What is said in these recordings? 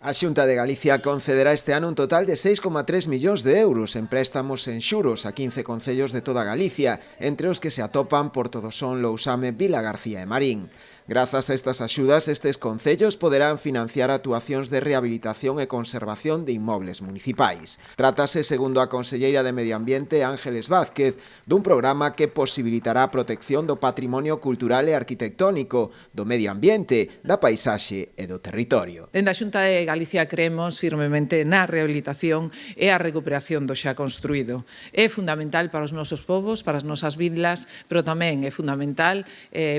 A Xunta de Galicia concederá este ano un total de 6,3 millóns de euros en préstamos en xuros a 15 concellos de toda Galicia, entre os que se atopan Portodosón, Lousame, Vilagarcía e Marín. Grazas a estas axudas, estes concellos poderán financiar actuacións de rehabilitación e conservación de inmobles municipais. Trátase, segundo a conselleira de Medio Ambiente, Ángeles Vázquez, dun programa que posibilitará a protección do patrimonio cultural e arquitectónico, do medio ambiente, da paisaxe e do territorio. Dende a Xunta de Galicia creemos firmemente na rehabilitación e a recuperación do xa construído. É fundamental para os nosos povos, para as nosas vilas, pero tamén é fundamental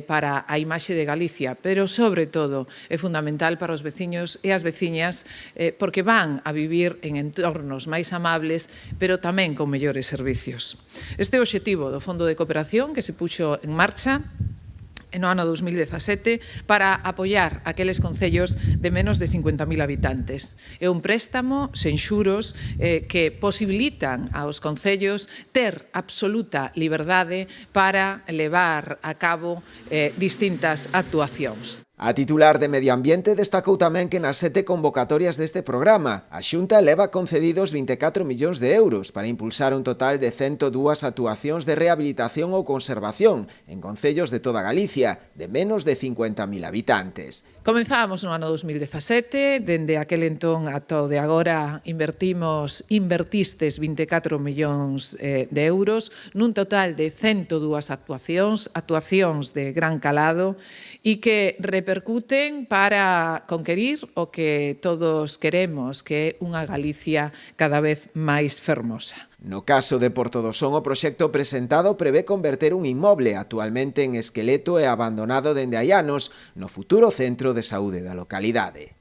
para a imaxe de Galicia, pero sobre todo é fundamental para os veciños e as veciñas porque van a vivir en entornos máis amables, pero tamén con mellores servicios. Este é o obxectivo do Fondo de Cooperación que se puxo en marcha no ano 2017 para apoiar aqueles concellos de menos de 50.000 habitantes. É un préstamo sen xuros que posibilitan aos concellos ter absoluta liberdade para levar a cabo distintas actuacións. A titular de Medio Ambiente destacou tamén que nas 7 convocatorias deste programa, a Xunta leva concedidos 24 millóns de euros para impulsar un total de 102 actuacións de rehabilitación ou conservación en concellos de toda Galicia, de menos de 50.000 habitantes. Comenzábamos no ano 2017, dende aquel entón ata o de agora invertistes 24 millóns de euros, nun total de 102 actuacións de gran calado e que repercuten para conquerir o que todos queremos, que é unha Galicia cada vez máis fermosa. No caso de Portodosón, o proxecto presentado prevé converter un inmoble actualmente en esqueleto e abandonado dende hai anos no futuro centro de saúde da localidade.